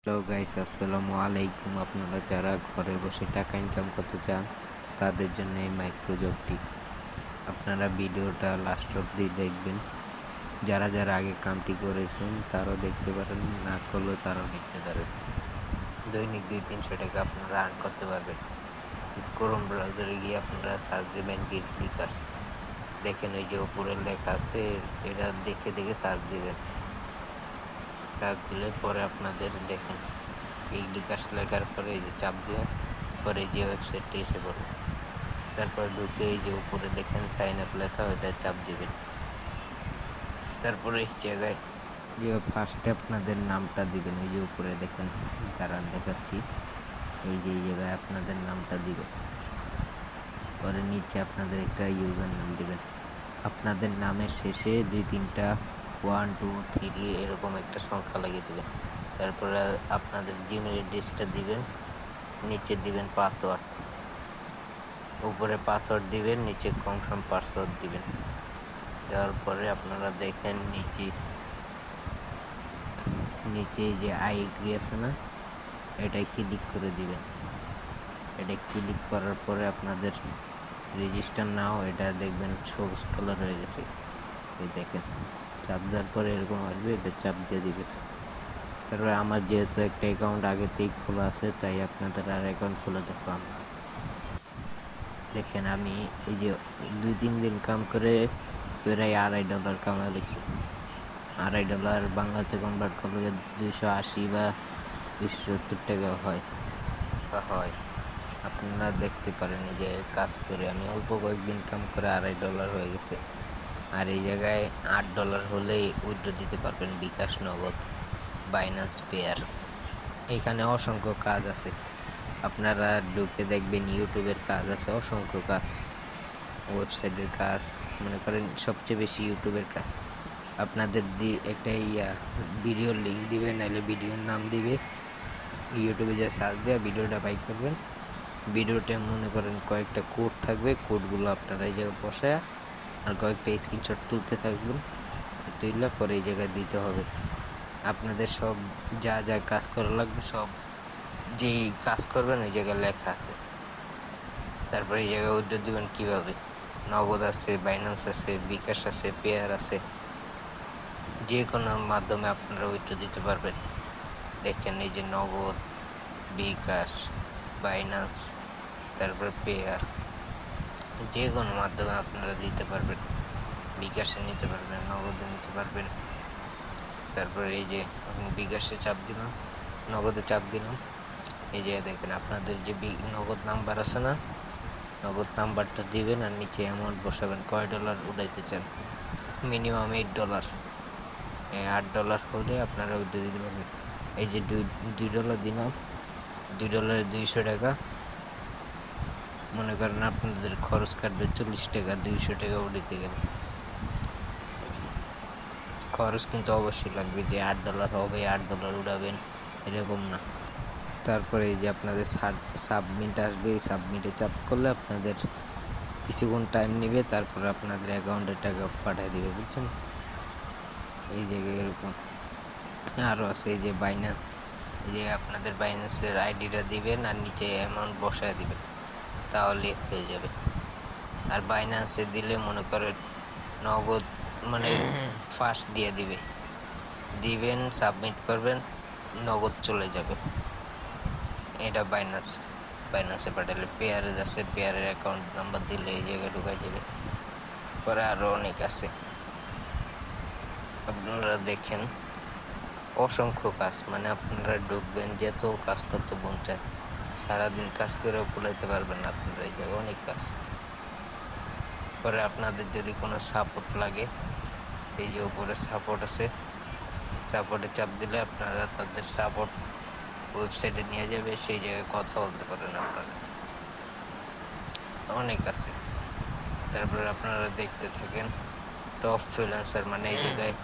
Hello guys, আসসালামু আলাইকুম। আপনারা যারা ঘরে বসে টাকা ইনকাম করতে চান তাদের জন্য এই মাইক্রো জবটি। আপনারা ভিডিওটা লাস্ট অবধি দেখবেন। যারা যারা আগে কামটি করেছেন তারাও দেখতে পারেন, না করলেও তারাও দেখতে পারেন। দৈনিক 200-300 টাকা আপনারা আর্ন করতে পারবেন। ক্রোম ব্রাউজারে গিয়ে আপনারা সার্চ দেবেন গিগ বিকাশ। দেখেন ওই যে উপরে লেখা আছে, এটা দেখে দেখে সার্চ দিবেন। সার্চ দিলে পরে আপনাদের দেখেন এই বিকাশ লেখার পরে এই যে চাপ দিয়ে পরে যে ওয়েবসাইটটি এসে পড়বে। তারপর ঢুকে এই যে উপরে দেখেন সাইন আপ লেখা, ওইটা চাপ দিবেন। তারপরে এই জায়গায় যে ফার্স্টে আপনাদের নামটা দিবেন, এই যে উপরে দেখেন দাঁড়ান দেখাচ্ছি, এই যে এই জায়গায় আপনাদের নামটা দিবেন। পরে নিচে আপনাদের একটা ইউজার নাম দিবেন। আপনাদের নামের শেষে 2-3টা 1 2 3 এরকম একটা সংখ্যা লাগিয়ে দেবেন। তারপরে আপনাদের জিমেল অ্যাড্রেসটা দিবেন, নিচে দিবেন পাসওয়ার্ড, উপরে পাসওয়ার্ড দিবেন, নিচে কনফার্ম পাসওয়ার্ড দিবেন। দেওয়ার পরে আপনারা দেখেন নিচে যে আই এগ্রি আছে না, এটাই ক্লিক করে দিবেন। এটা ক্লিক করার পরে আপনাদের রেজিস্টার নাও, এটা দেখবেন সবুজ কালার হয়ে গেছে। এই দেখেন চাপ দেওয়ার পরে এরকম আসবে, এটা চাপ দিয়ে দিবেন। তারপরে আমার যেহেতু একটা অ্যাকাউন্ট আগেতেই খোলা আছে, তাই আপনাদের আর অ্যাকাউন্ট খুলে দেখলাম না। দেখেন আমি এই যে 2-3 দিন কাম করে প্রায় $2.5 কামাই লইছি। $2.5 বাংলাতে কনভার্ট করলে 280 বা 270 টাকা হয়। আপনারা দেখতে পারেন এই যে কাজ করে আমি অল্প কয়েকদিন কাম করে $2.5 হয়ে গেছে। আর এই জায়গায় $8 হলেই উইথড্র দিতে পারবেন বিকাশ, নগদ, বাইন্যান্স পেয়ার। এখানে অসংখ্য কাজ আছে, আপনারা ঢুকে দেখবেন ইউটিউবের কাজ আছে, অসংখ্য কাজ, ওয়েবসাইটের কাজ, মনে করেন সবচেয়ে বেশি ইউটিউবের কাজ। আপনাদের একটা ভিডিওর লিঙ্ক দিবে, নাহলে ভিডিওর নাম দিবে, ইউটিউবে যা সার্চ দেওয়া ভিডিওটা বাই করবেন। ভিডিওতে মনে করেন কয়েকটা কোড থাকবে, কোডগুলো আপনারা এই জায়গায় বসায় আর কয়েকটা স্ক্রিনশট তুলতে থাকবেন, তুললে পরে এই জায়গায় দিতে হবে। আপনাদের সব যা যা কাজ করা লাগবে, সব যেই কাজ করবেন ওই জায়গায় লেখা আছে। তারপরে এই জায়গায় উইথড্র দিবেন কীভাবে, নগদ আছে, বাইন্যান্স আছে, বিকাশ আছে, পেয়ার আছে, যে কোনো মাধ্যমে আপনারা উইথড্র দিতে পারবেন। দেখেন এই যে নগদ, বিকাশ, বাইন্যান্স, তারপরে পেয়ার, যে কোনো মাধ্যমে আপনারা দিতে পারবেন। বিকাশে নিতে পারবেন, নগদে নিতে পারবেন। তারপরে এই যে বিকাশে চাপ দিলাম, নগদে চাপ দিলাম, এই যে দেখেন আপনাদের যে নগদ নাম্বার আছে না, নগদ নাম্বারটা দিবেন আর নিচে অ্যামাউন্ট বসাবেন, কয় ডলার উঠাইতে চান। মিনিমাম $8, $8 হলে আপনারা উঠে দিতে পারবেন। এই যে $2 দিলাম, $2 200 টাকা। মনে করেন আপনাদের খরচ কাটবে 40 টাকা, 200 টাকা উঠাইতে গেলে। খরচ কিন্তু অবশ্যই লাগবে, যে $8 হবে $8 উঠাবেন এরকম না। তারপরে এই যে আপনাদের সাবমিট আসবে, এই সাবমিটে চাপ করলে আপনাদের কিছুক্ষণ টাইম নেবে, তারপরে আপনাদের অ্যাকাউন্টে টাকা পাঠিয়ে দেবে, বুঝছেন। এই জায়গায় এরকম আরও আছে, এই যে বাইন্যান্স, এই যে আপনাদের বাইন্যান্সের আইডিটা দিবেন আর নিচে অ্যামাউন্ট বসায় দিবেন, তাহলে হয়ে যাবে। আর বাইন্যান্সে দিলে মনে করেন নগদ মানে ফার্স্ট দিয়ে দিবেন, সাবমিট করবেন, নগদ চলে যাবে। এটা বাইন্যান্সে পাঠালে। পেয়ারে যাচ্ছে, পেয়ারের অ্যাকাউন্ট নাম্বার দিলে এই জায়গায় ঢুকাই যাবে। পরে আরও অনেক আছে, আপনারা দেখেন অসংখ্য কাজ, মানে আপনারা ঢুকবেন, যেত কাজ করতে মন চায়, সারাদিন কাজ করেও কুলাইতে পারবেন না আপনারা, এই জায়গায় অনেক কাজ। পরে আপনাদের যদি কোনো সাপোর্ট লাগে, এই যে উপরে সাপোর্ট আছে, সাপোর্টে চাপ দিলে আপনারা তাদের সাপোর্ট ওয়েবসাইটে নিয়ে যাবে, সেই জায়গায় কথা বলতে পারেন আপনারা, অনেক আছে। তারপরে আপনারা দেখতে থাকেন টপ ফ্রিল্যান্সার, মানে এই জায়গায়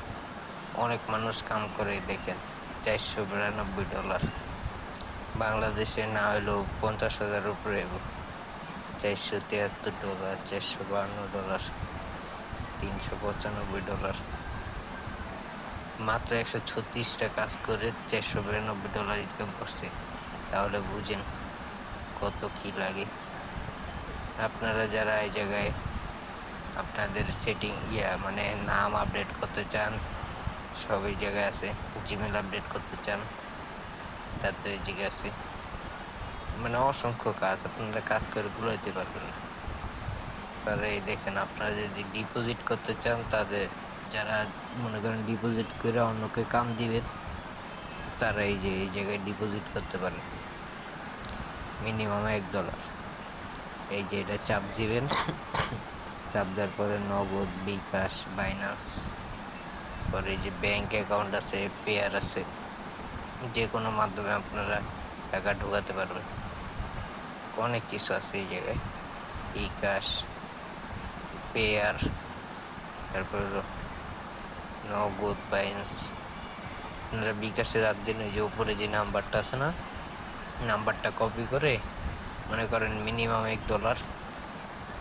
অনেক মানুষ কাম করে, দেখেন $492, বাংলাদেশে না হলেও 50,000 উপরে, $473, $452, $395। মাত্র 136টা কাজ করে $492 ইনকাম করছে। তাহলে বুঝেন কত কি লাগে। আপনারা যারা এই জায়গায় আপনাদের সেটিং মানে নাম আপডেট করতে চান, সব এই জায়গায় আছে। জিমেল আপডেট করতে চান, তাতে এই জায়গায় আছে। মানে অসংখ্য কাজ, আপনারা কাজ করে কুলাইতে পারবেন না। তারা এই দেখেন, আপনারা যদি ডিপোজিট করতে চান, তাদের যারা মনে করেন ডিপোজিট করে অন্যকে কাম দিবেন, তারা এই যে এই জায়গায় ডিপোজিট করতে পারেন মিনিমাম $1। এই যে এটা চাপ দিবেন, চাপ দেওয়ার পরে নগদ, বিকাশ, বাইনান্স, পরে এই যে ব্যাংক অ্যাকাউন্ট আছে, পেয়ার আছে, যে কোনো মাধ্যমে আপনারা টাকা ঢোকাতে পারবেন। অনেক কিছু আছে এই জায়গায়, বিকাশ, পেয়ার, তারপরে নগদ, বাইন্স। আপনারা বিকাশে চাপ দিন, ওই যে উপরে যে নাম্বারটা আছে না, নাম্বারটা কপি করে মনে করেন মিনিমাম $1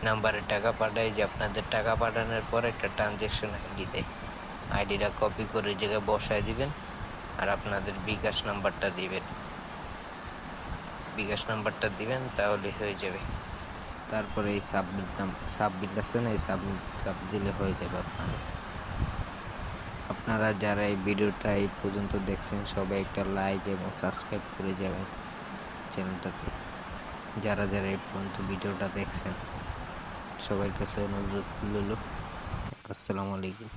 নাম্বারে টাকা পাঠায়। যে আপনাদের টাকা পাঠানোর পর একটা ট্রানজ্যাকশন আইডি দেয়, আইডিটা কপি করে জায়গায় বসায় দিবেন আর আপনাদের বিকাশ নাম্বারটা দিবেন। বিকাশ নাম্বারটা দিবেন, তাহলে হয়ে যাবে। তারপরে এই সাবমিট আছে না, এই সাব দিলে হয়ে যাবে। আপনারা যারা এই ভিডিওটা এই পর্যন্ত দেখছেন, সবাই একটা লাইক এবং সাবস্ক্রাইব করে যাবেন চ্যানেলটাতে। যারা যারা এই পর্যন্ত ভিডিওটা দেখছেন, সবার কাছে অনুরোধ রইল। আসসালামু আলাইকুম।